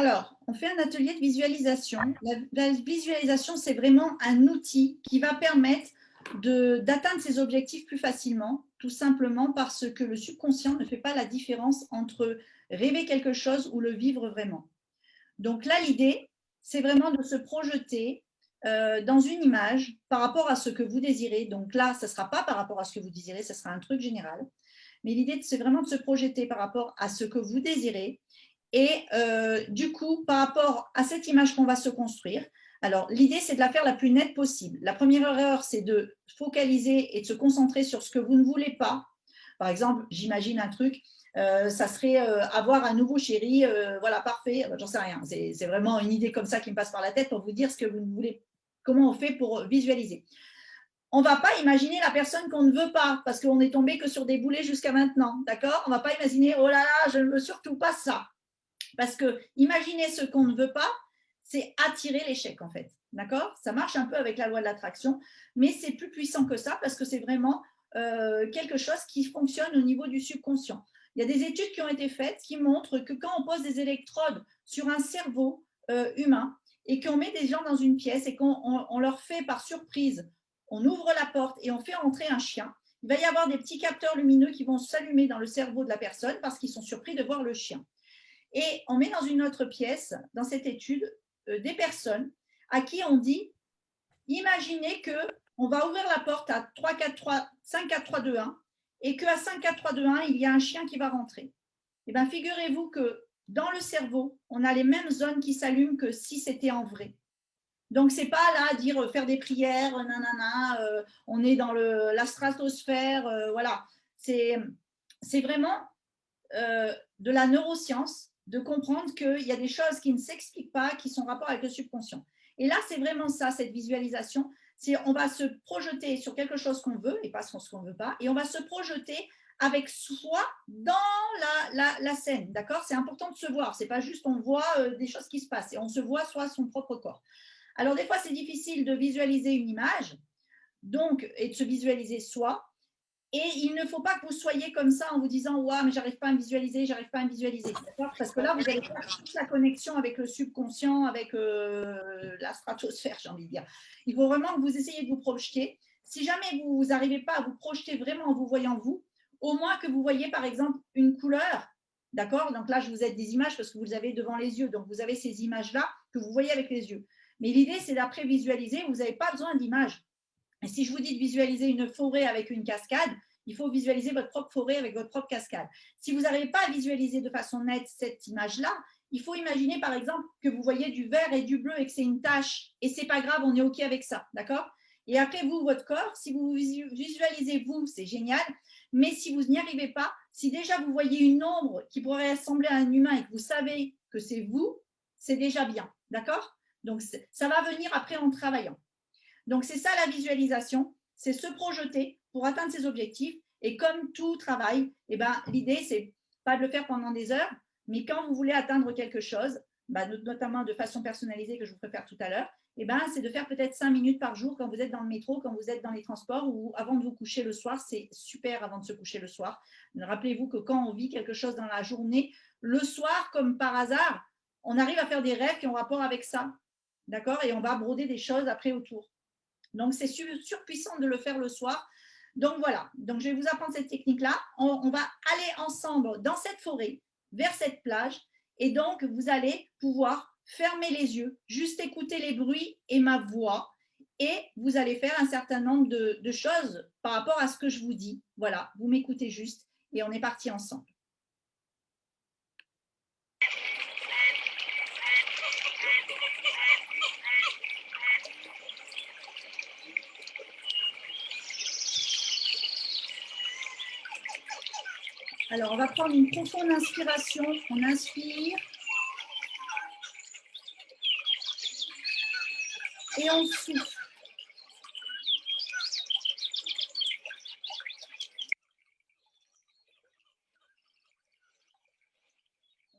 Alors, on fait un atelier de visualisation. La visualisation, c'est vraiment un outil qui va permettre d'atteindre ses objectifs plus facilement, tout simplement parce que le subconscient ne fait pas la différence entre rêver quelque chose ou le vivre vraiment. Donc là, l'idée, c'est vraiment de se projeter dans une image par rapport à ce que vous désirez. Donc là, ce ne sera pas par rapport à ce que vous désirez, ce sera un truc général. Mais l'idée, c'est vraiment de se projeter par rapport à ce que vous désirez. Et du coup, par rapport à cette image qu'on va se construire, alors l'idée, c'est de la faire la plus nette possible. La première erreur, c'est de focaliser et de se concentrer sur ce que vous ne voulez pas. Par exemple, j'imagine un truc, ça serait avoir un nouveau chéri, voilà, parfait, j'en sais rien. C'est vraiment une idée comme ça qui me passe par la tête pour vous dire ce que vous voulez, comment on fait pour visualiser. On ne va pas imaginer la personne qu'on ne veut pas, parce qu'on est tombé que sur des boulets jusqu'à maintenant, d'accord? On ne va pas imaginer, oh là là, je ne veux surtout pas ça. Parce que imaginer ce qu'on ne veut pas, c'est attirer l'échec, en fait, d'accord? Ça marche un peu avec la loi de l'attraction, mais c'est plus puissant que ça, parce que c'est vraiment quelque chose qui fonctionne au niveau du subconscient. Il y a des études qui ont été faites qui montrent que quand on pose des électrodes sur un cerveau humain et qu'on met des gens dans une pièce et qu'on leur fait par surprise, on ouvre la porte et on fait entrer un chien, il va y avoir des petits capteurs lumineux qui vont s'allumer dans le cerveau de la personne parce qu'ils sont surpris de voir le chien. Et on met dans une autre pièce, dans cette étude, des personnes à qui on dit, imaginez qu'on va ouvrir la porte à 3, 4, 3, 5, 4, 3, 2, 1 et qu'à 5, 4, 3, 2, 1, il y a un chien qui va rentrer. Eh bien, figurez-vous que dans le cerveau, on a les mêmes zones qui s'allument que si c'était en vrai. Donc, ce n'est pas là à dire faire des prières, nanana, on est dans la stratosphère, voilà. C'est vraiment de la neuroscience, de comprendre qu'il y a des choses qui ne s'expliquent pas, qui sont en rapport avec le subconscient. Et là, c'est vraiment ça, cette visualisation. C'est on va se projeter sur quelque chose qu'on veut et pas sur ce qu'on ne veut pas, et on va se projeter avec soi dans la scène, d'accord? C'est important de se voir, c'est pas juste on voit des choses qui se passent, et on se voit soit son propre corps. Alors des fois, c'est difficile de visualiser une image, donc, et de se visualiser soi, et il ne faut pas que vous soyez comme ça en vous disant « Ouah, mais j'arrive pas à me visualiser, j'arrive pas à me visualiser. » Parce que là, vous allez faire toute la connexion avec le subconscient, avec la stratosphère, j'ai envie de dire. Il faut vraiment que vous essayiez de vous projeter. Si jamais vous n'arrivez pas à vous projeter vraiment en vous voyant vous, au moins que vous voyez par exemple une couleur, d'accord? Donc là, je vous aide des images parce que vous les avez devant les yeux. Donc vous avez ces images-là que vous voyez avec les yeux. Mais l'idée, c'est d'après visualiser, vous n'avez pas besoin d'images. Et si je vous dis de visualiser une forêt avec une cascade, il faut visualiser votre propre forêt avec votre propre cascade. Si vous n'arrivez pas à visualiser de façon nette cette image-là, il faut imaginer par exemple que vous voyez du vert et du bleu et que c'est une tache. Et c'est pas grave, on est OK avec ça, d'accord? Et après, vous, votre corps, si vous visualisez vous, c'est génial. Mais si vous n'y arrivez pas, si déjà vous voyez une ombre qui pourrait ressembler à un humain et que vous savez que c'est vous, c'est déjà bien, d'accord? Donc, ça va venir après en travaillant. Donc, c'est ça la visualisation, c'est se projeter pour atteindre ses objectifs. Et comme tout travail, eh ben, l'idée, c'est pas de le faire pendant des heures, mais quand vous voulez atteindre quelque chose, notamment de façon personnalisée que je vous ferai faire tout à l'heure, eh ben, c'est de faire peut-être 5 minutes par jour quand vous êtes dans le métro, quand vous êtes dans les transports ou avant de vous coucher le soir. C'est super avant de se coucher le soir. Rappelez-vous que quand on vit quelque chose dans la journée, le soir, comme par hasard, on arrive à faire des rêves qui ont rapport avec ça. D'accord? Et on va broder des choses après autour. Donc, c'est surpuissant de le faire le soir. Donc, voilà. Donc, je vais vous apprendre cette technique-là. On va aller ensemble dans cette forêt, vers cette plage. Et donc, vous allez pouvoir fermer les yeux, juste écouter les bruits et ma voix. Et vous allez faire un certain nombre de choses par rapport à ce que je vous dis. Voilà, vous m'écoutez juste et on est parti ensemble. Alors, on va prendre une profonde inspiration. On inspire. Et on souffle.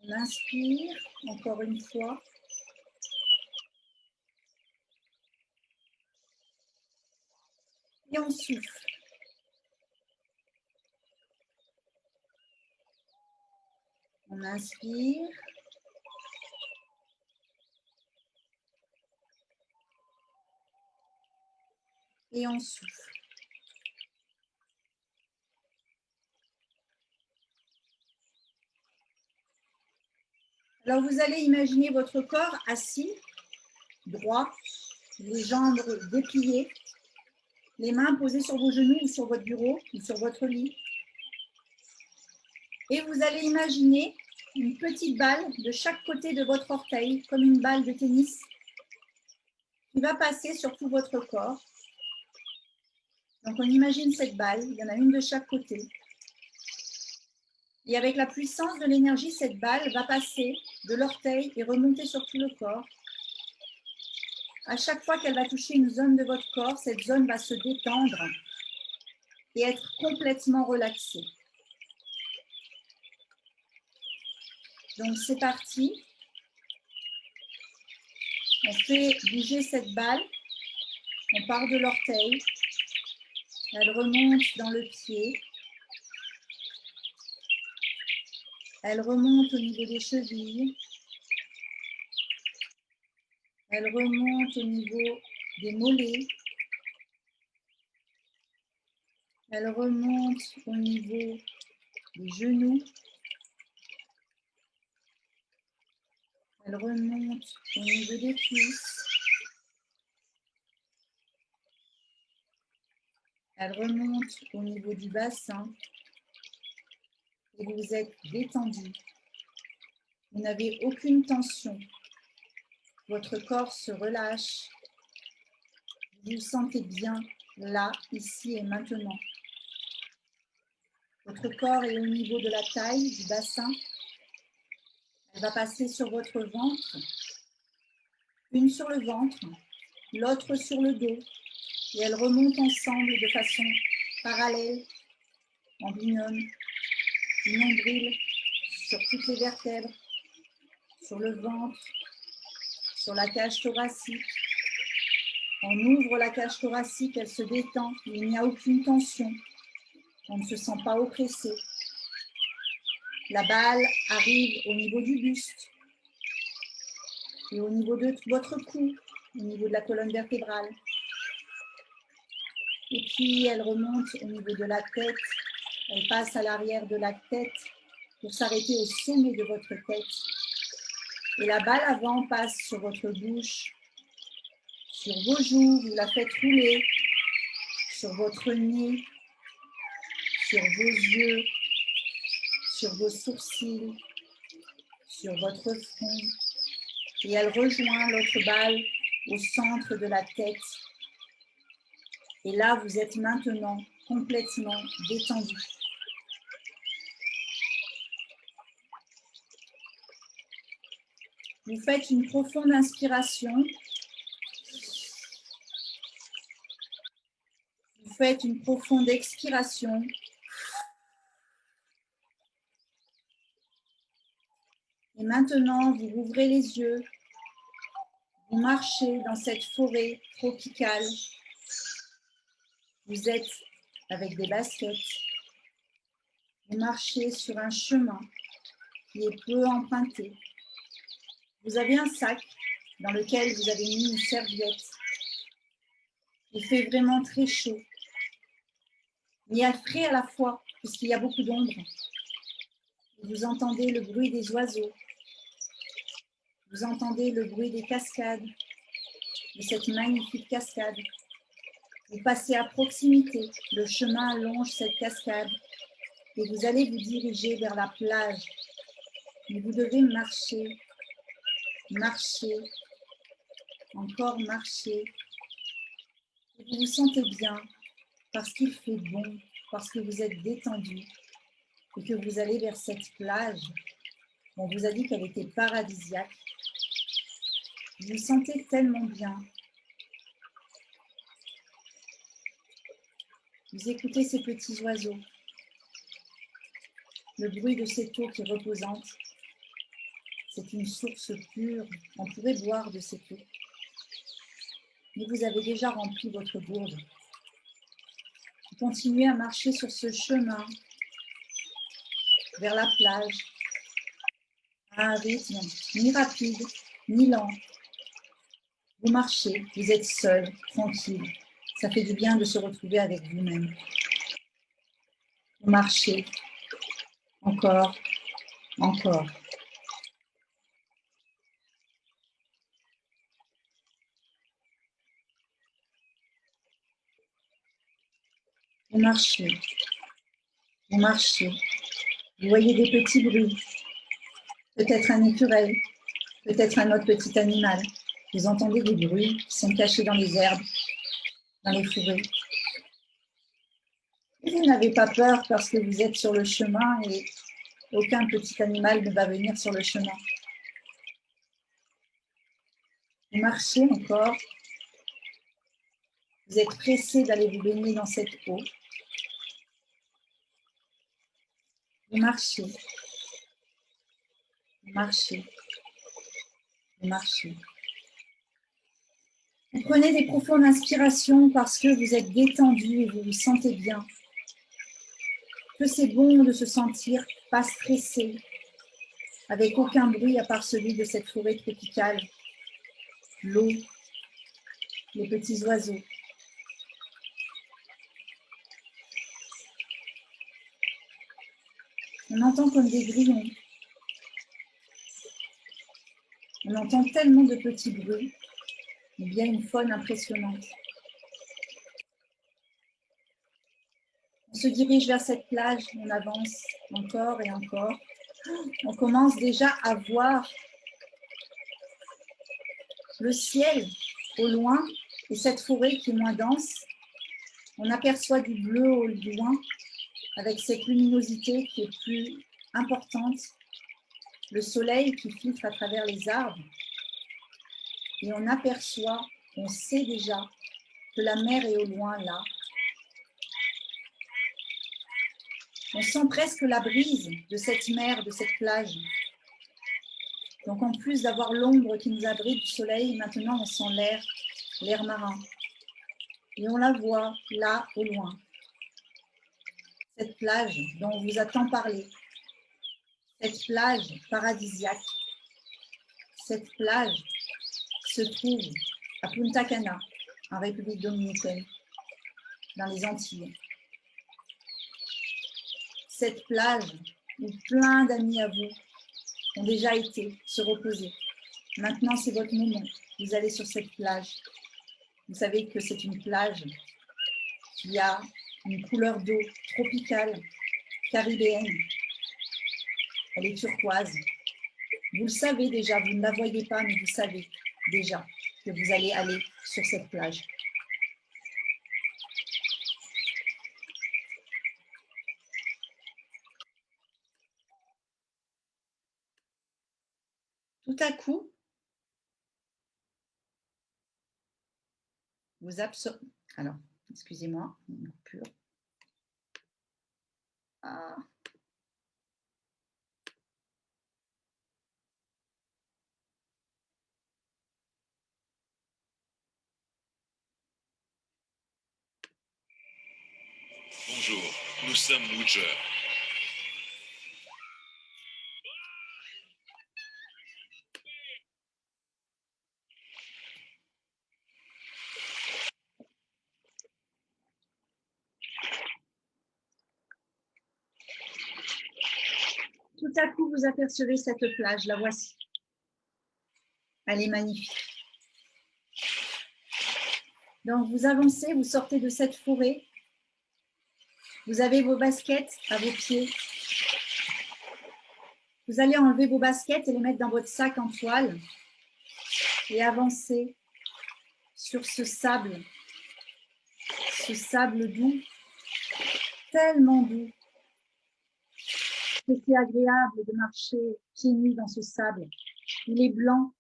On inspire, encore une fois. Et on souffle. On inspire. Et on souffle. Alors, vous allez imaginer votre corps assis, droit, les jambes dépliées, les mains posées sur vos genoux ou sur votre bureau ou sur votre lit. Et vous allez imaginer une petite balle de chaque côté de votre orteil, comme une balle de tennis, qui va passer sur tout votre corps. Donc, on imagine cette balle, il y en a une de chaque côté. Et avec la puissance de l'énergie, cette balle va passer de l'orteil et remonter sur tout le corps. À chaque fois qu'elle va toucher une zone de votre corps, cette zone va se détendre et être complètement relaxée. Donc, c'est parti. On fait bouger cette balle. On part de l'orteil. Elle remonte dans le pied. Elle remonte au niveau des chevilles. Elle remonte au niveau des mollets. Elle remonte au niveau des genoux. Elle remonte au niveau des cuisses. Elle remonte au niveau du bassin. Et vous êtes détendu. Vous n'avez aucune tension. Votre corps se relâche. Vous vous sentez bien là, ici et maintenant. Votre corps est au niveau de la taille, du bassin. Elle va passer sur votre ventre. Une sur le ventre, l'autre sur le dos. Et elles remontent ensemble de façon parallèle, en binôme, du nombril sur toutes les vertèbres, sur le ventre, sur la cage thoracique. On ouvre la cage thoracique, elle se détend, il n'y a aucune tension. On ne se sent pas oppressé. La balle arrive au niveau du buste et au niveau de votre cou, au niveau de la colonne vertébrale. Et puis, elle remonte au niveau de la tête. Elle passe à l'arrière de la tête pour s'arrêter au sommet de votre tête. Et la balle avant passe sur votre bouche, sur vos joues, vous la faites rouler, sur votre nez, sur vos yeux, sur vos sourcils, sur votre front. Et elle rejoint l'autre balle au centre de la tête. Et là, vous êtes maintenant complètement détendu. Vous faites une profonde inspiration. Vous faites une profonde expiration. Et maintenant, vous ouvrez les yeux. Vous marchez dans cette forêt tropicale. Vous êtes avec des baskets. Vous marchez sur un chemin qui est peu emprunté. Vous avez un sac dans lequel vous avez mis une serviette. Il fait vraiment très chaud. Il y a frais à la fois, puisqu'il y a beaucoup d'ombre. Vous entendez le bruit des oiseaux. Vous entendez le bruit des cascades, de cette magnifique cascade. Vous passez à proximité, le chemin longe cette cascade et vous allez vous diriger vers la plage. Mais vous devez marcher, marcher, encore marcher. Et vous vous sentez bien parce qu'il fait bon, parce que vous êtes détendu et que vous allez vers cette plage. On vous a dit qu'elle était paradisiaque. Vous vous sentez tellement bien. Vous écoutez ces petits oiseaux, le bruit de cette eau qui est reposante. C'est une source pure, on pourrait boire de cette eau. Mais vous avez déjà rempli votre gourde. Vous continuez à marcher sur ce chemin vers la plage, à un rythme ni rapide, ni lent. Vous marchez, vous êtes seul, tranquille. Ça fait du bien de se retrouver avec vous-même. Vous marchez. Encore, encore. Vous marchez. Vous marchez. Vous voyez des petits bruits. Peut-être un écureuil. Peut-être un autre petit animal. Vous entendez des bruits qui sont cachés dans les herbes, dans les forêts. Et vous n'avez pas peur parce que vous êtes sur le chemin et aucun petit animal ne va venir sur le chemin. Vous marchez encore. Vous êtes pressé d'aller vous baigner dans cette eau. Vous marchez. Vous marchez. Vous marchez. Vous prenez des profondes inspirations parce que vous êtes détendu et vous vous sentez bien. Que c'est bon de se sentir pas stressé, avec aucun bruit à part celui de cette forêt tropicale, l'eau, les petits oiseaux. On entend comme des grillons. On entend tellement de petits bruits, mais bien une faune impressionnante. On se dirige vers cette plage, on avance encore et encore. On commence déjà à voir le ciel au loin et cette forêt qui est moins dense. On aperçoit du bleu au loin avec cette luminosité qui est plus importante. Le soleil qui filtre à travers les arbres. Et on aperçoit, on sait déjà que la mer est au loin là. On sent presque la brise de cette mer, de cette plage. Donc en plus d'avoir l'ombre qui nous abrite du soleil, maintenant on sent l'air marin. Et on la voit là au loin. Cette plage dont on vous a tant parlé. Cette plage paradisiaque. Cette plage se trouve à Punta Cana, en République dominicaine, dans les Antilles. Cette plage où plein d'amis à vous ont déjà été se reposer. Maintenant, c'est votre moment. Vous allez sur cette plage. Vous savez que c'est une plage qui a une couleur d'eau tropicale, caribéenne. Elle est turquoise. Vous le savez déjà, vous ne la voyez pas, mais vous savez déjà que vous allez aller sur cette plage. Tout à coup, vous absorbez. Alors, excusez-moi, une coupure. Ah. Bonjour, nous sommes Woodger. Tout à coup, vous apercevez cette plage, la voici. Elle est magnifique. Donc, vous avancez, vous sortez de cette forêt. Vous avez vos baskets à vos pieds. Vous allez enlever vos baskets et les mettre dans votre sac en toile et avancer sur ce sable doux, tellement doux. C'est agréable de marcher pieds nus dans ce sable. Il est blanc,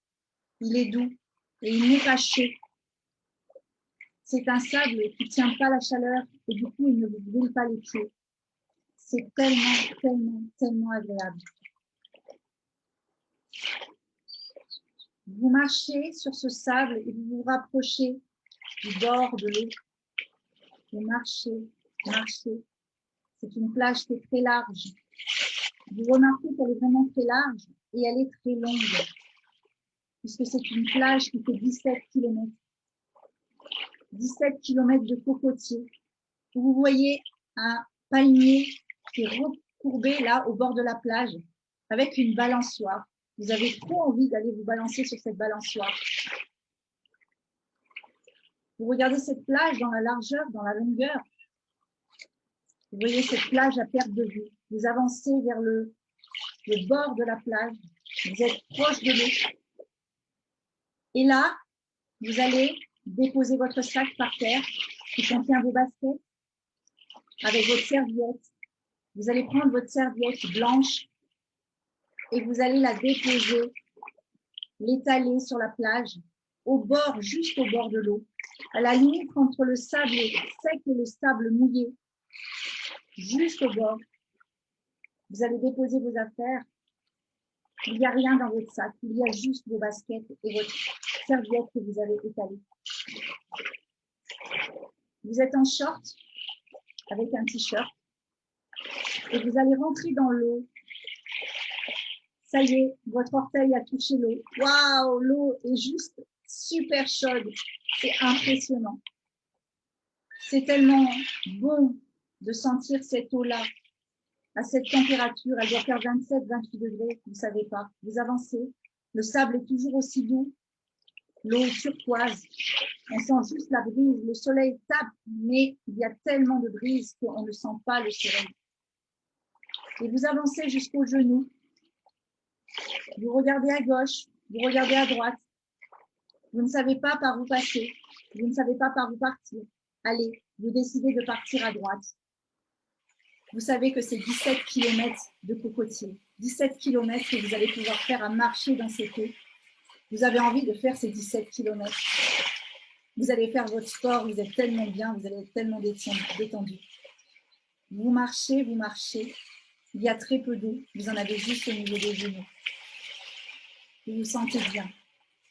il est doux et il n'est pas chaud. C'est un sable qui ne tient pas la chaleur et du coup, il ne vous brûle pas les pieds. C'est tellement, tellement, tellement agréable. Vous marchez sur ce sable et vous vous rapprochez du bord de l'eau. Vous marchez, marchez. C'est une plage qui est très large. Vous remarquez qu'elle est vraiment très large et elle est très longue, puisque c'est une plage qui fait 17 km. 17 km de cocotiers. Vous voyez un palmier qui est recourbé là au bord de la plage avec une balançoire. Vous avez trop envie d'aller vous balancer sur cette balançoire. Vous regardez cette plage dans la largeur, dans la longueur. Vous voyez cette plage à perte de vue. Vous avancez vers le bord de la plage. Vous êtes proche de l'eau. Et là, vous allez déposer votre sac par terre qui contient vos baskets avec votre serviette. Vous allez prendre votre serviette blanche et vous allez la déposer, l'étaler sur la plage, au bord, juste au bord de l'eau, à la limite entre le sable sec et le sable mouillé, juste au bord. Vous allez déposer vos affaires. Il n'y a rien dans votre sac, il y a juste vos baskets et votre serviette que vous avez étalée. Vous êtes en short avec un t-shirt et vous allez rentrer dans l'eau. Ça y est, votre orteil a touché l'eau. Waouh, l'eau est juste super chaude. C'est impressionnant. C'est tellement bon de sentir cette eau-là à cette température. Elle doit faire 27, 28 degrés, vous ne savez pas. Vous avancez, le sable est toujours aussi doux, l'eau est turquoise. On sent juste la brise, le soleil tape, mais il y a tellement de brise qu'on ne sent pas le soleil. Et vous avancez jusqu'aux genoux. Vous regardez à gauche, vous regardez à droite. Vous ne savez pas par où passer. Vous ne savez pas par où partir. Allez, vous décidez de partir à droite. Vous savez que c'est 17 km de cocotiers. 17 km que vous allez pouvoir faire à marcher dans cette eau. Vous avez envie de faire ces 17 km. Vous allez faire votre sport, vous êtes tellement bien, vous allez être tellement détendu. Vous marchez, il y a très peu d'eau, vous en avez juste au niveau des genoux. Vous vous sentez bien,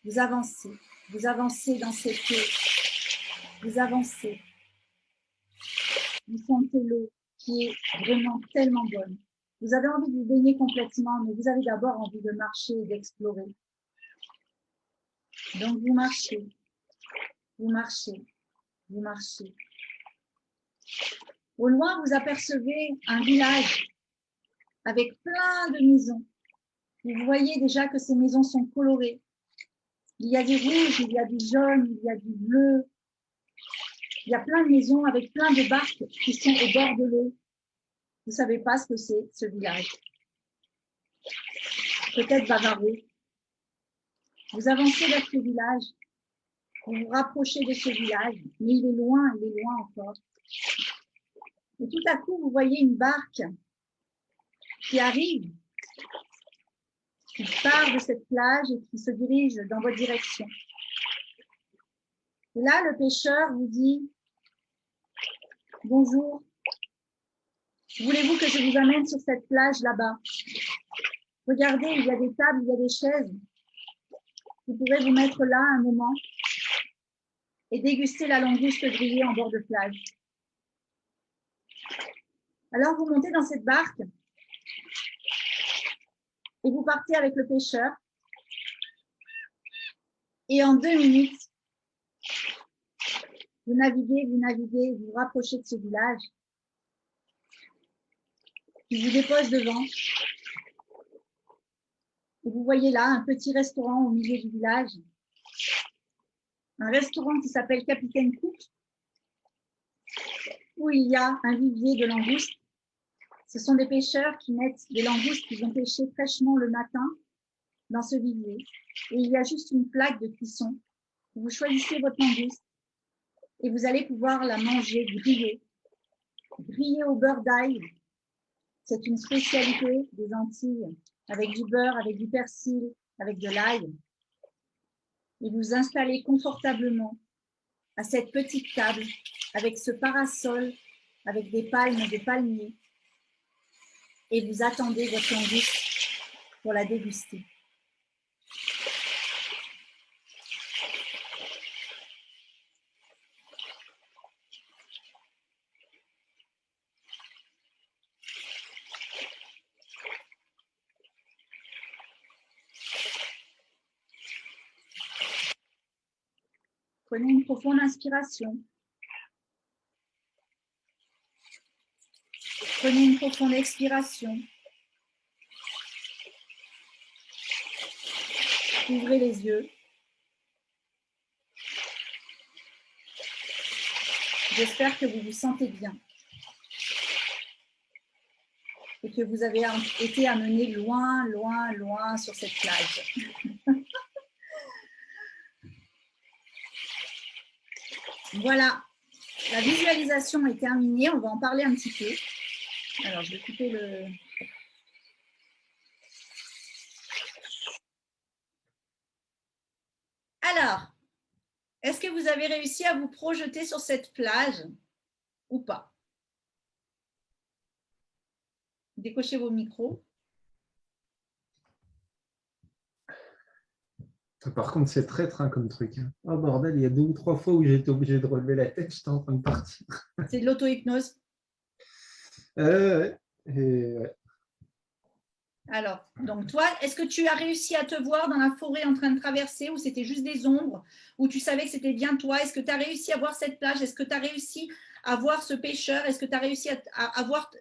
vous avancez dans cette eau, vous avancez. Vous sentez l'eau qui est vraiment tellement bonne. Vous avez envie de vous baigner complètement, mais vous avez d'abord envie de marcher et d'explorer. Donc vous marchez, vous marchez, vous marchez. Au loin, vous apercevez un village avec plein de maisons. Vous voyez déjà que ces maisons sont colorées. Il y a du rouge, il y a du jaune, il y a du bleu. Il y a plein de maisons avec plein de barques qui sont au bord de l'eau. Vous ne savez pas ce que c'est, ce village. Peut-être Bavarois. Vous avancez vers ce village. Vous vous rapprochez de ce village, mais il est loin encore. Et tout à coup, vous voyez une barque qui arrive, qui part de cette plage et qui se dirige dans votre direction. Et là, le pêcheur vous dit « Bonjour, voulez-vous que je vous amène sur cette plage là-bas? Regardez, il y a des tables, il y a des chaises. Vous pourrez vous mettre là un moment et déguster la langouste grillée en bord de plage. » Alors, vous montez dans cette barque et vous partez avec le pêcheur. Et en 2 minutes, vous naviguez, vous vous rapprochez de ce village. Il vous dépose devant. Et vous voyez là un petit restaurant au milieu du village. Un restaurant qui s'appelle Capitaine Cook, où il y a un vivier de langoustes. Ce sont des pêcheurs qui mettent des langoustes qu'ils ont pêchées fraîchement le matin dans ce vivier. Et il y a juste une plaque de cuisson. Vous choisissez votre langouste et vous allez pouvoir la manger grillée. Grillée au beurre d'ail. C'est une spécialité des Antilles, avec du beurre, avec du persil, avec de l'ail. Et vous installez confortablement à cette petite table avec ce parasol, avec des palmes et des palmiers. Et vous attendez votre langouste pour la déguster. Prenez une profonde inspiration. Prenez une profonde expiration. Ouvrez les yeux. J'espère que vous vous sentez bien et que vous avez été amené loin, loin, loin sur cette plage. Voilà, la visualisation est terminée. On va en parler un petit peu. Alors, je vais couper le... Alors, est-ce que vous avez réussi à vous projeter sur cette plage ou pas? Décochez vos micros. Par contre, c'est traître comme truc. Oh bordel, il y a 2 ou 3 fois où j'ai été obligé de relever la tête, j'étais en train de partir. C'est de l'auto-hypnose. Ouais. Alors, donc toi, est-ce que tu as réussi à te voir dans la forêt en train de traverser ou c'était juste des ombres, ou tu savais que c'était bien toi? Est-ce que tu as réussi à voir cette plage? Est-ce que tu as réussi à voir ce pêcheur? Est-ce que tu as réussi à voir